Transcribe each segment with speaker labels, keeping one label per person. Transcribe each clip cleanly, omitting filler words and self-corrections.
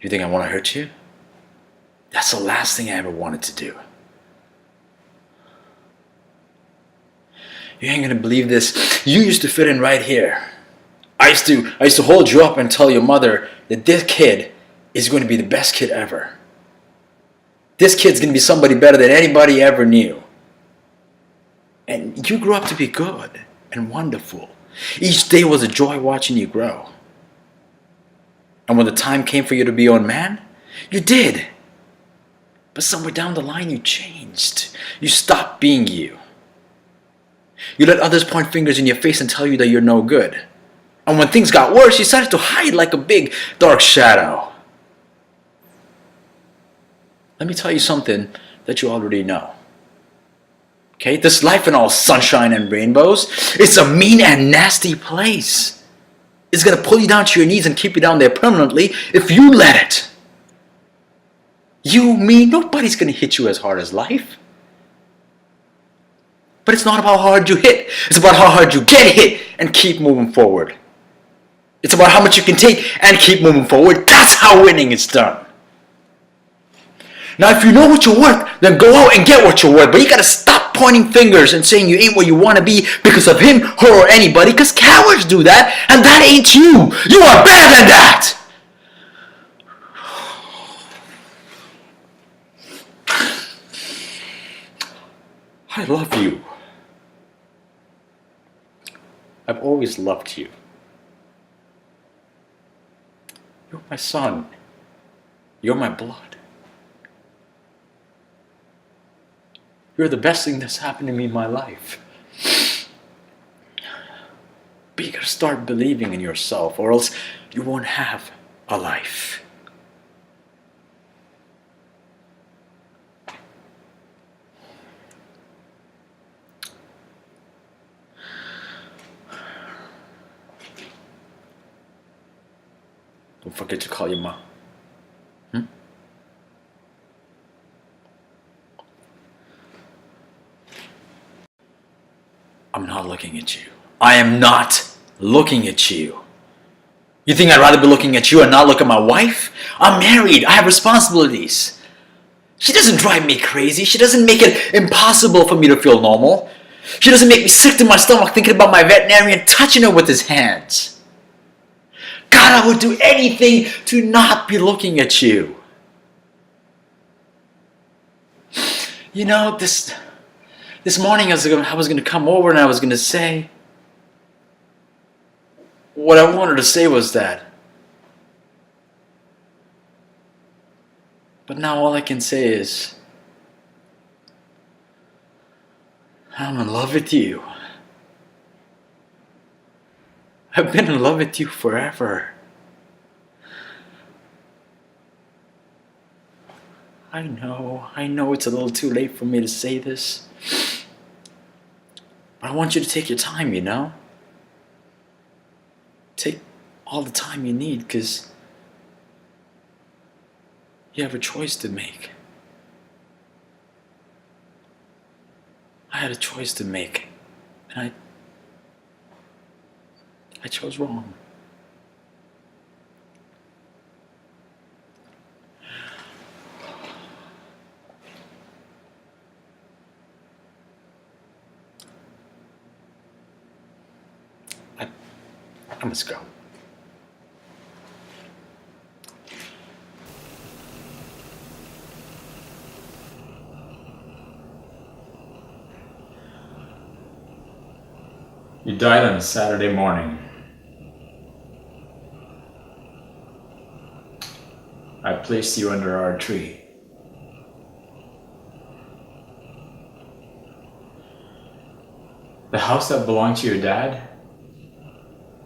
Speaker 1: You think I want to hurt you? That's the last thing I ever wanted to do. You ain't gonna believe this. You used to fit in right here. I used to hold you up and tell your mother that this kid is going to be the best kid ever. This kid's going to be somebody better than anybody ever knew. And you grew up to be good and wonderful. Each day was a joy watching you grow. And when the time came for you to be your own man, you did. But somewhere down the line you changed. You stopped being you. You let others point fingers in your face and tell you that you're no good. And when things got worse, you started to hide like a big dark shadow. Let me tell you something that you already know. Okay, this life and all sunshine and rainbows, it's a mean and nasty place. It's going to pull you down to your knees and keep you down there permanently if you let it. You, me, nobody's going to hit you as hard as life. But it's not about how hard you hit. It's about how hard you get hit and keep moving forward. It's about how much you can take and keep moving forward. That's how winning is done. Now, if you know what you're worth, then go out and get what you're worth. But you got to stop pointing fingers and saying you ain't what you want to be because of him, her, or anybody. Because cowards do that, and that ain't you. You are better than that. I love you. I've always loved you. You're my son. You're my blood. You're the best thing that's happened to me in my life. But you gotta start believing in yourself, or else you won't have a life. Don't forget to call your mom. I'm not looking at you. I am not looking at you. You think I'd rather be looking at you and not look at my wife? I'm married. I have responsibilities. She doesn't drive me crazy. She doesn't make it impossible for me to feel normal. She doesn't make me sick to my stomach thinking about my veterinarian touching her with his hands. God, I would do anything to not be looking at you. You know, this morning I was going to come over and I was going to say, what I wanted to say was that. But now all I can say is, I'm in love with you. I've been in love with you forever. I know it's a little too late for me to say this. But I want you to take your time, you know? Take all the time you need, because you have a choice to make. I had a choice to make, and I chose wrong. I must go. You died on a Saturday morning. I placed you under our tree. The house that belonged to your dad,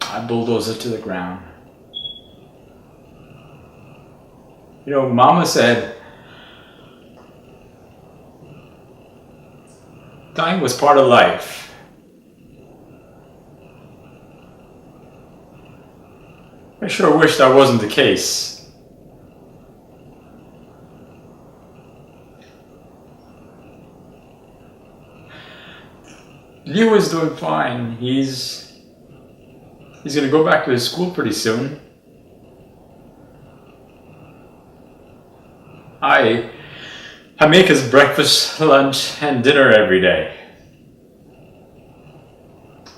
Speaker 1: I bulldozed it to the ground. You know, Mama said dying was part of life. I sure wish that wasn't the case. Leo is doing fine. He's gonna go back to his school pretty soon. I make his breakfast, lunch, and dinner every day.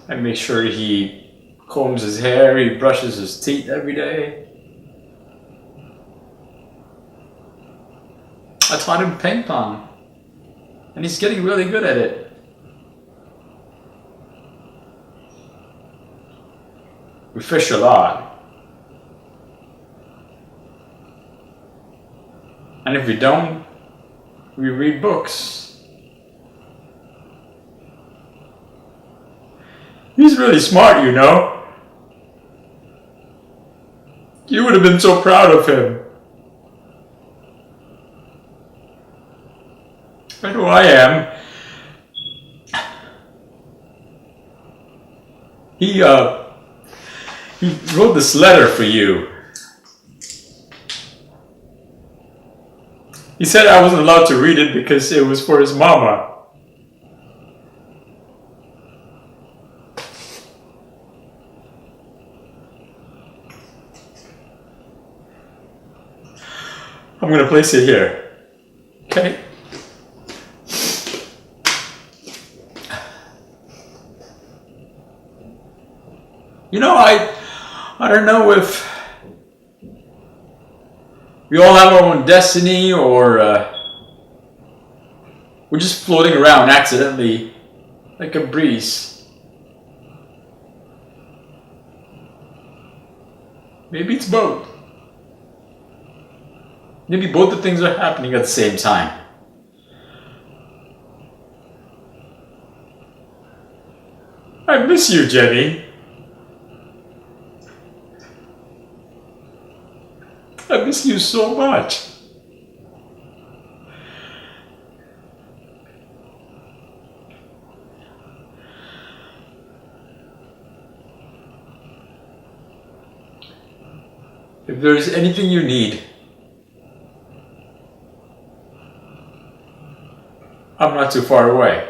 Speaker 1: I make sure he combs his hair, he brushes his teeth every day. I taught him ping pong, and he's getting really good at it. We fish a lot. And if we don't, we read books. He's really smart, you know. You would have been so proud of him. I know I am. He wrote this letter for you. He said I wasn't allowed to read it because it was for his mama. I'm gonna place it here. Okay? You know, I don't know if we all have our own destiny, or we're just floating around accidentally, like a breeze. Maybe it's both. Maybe both the things are happening at the same time. I miss you, Jenny. I miss you so much. If there is anything you need, I'm not too far away.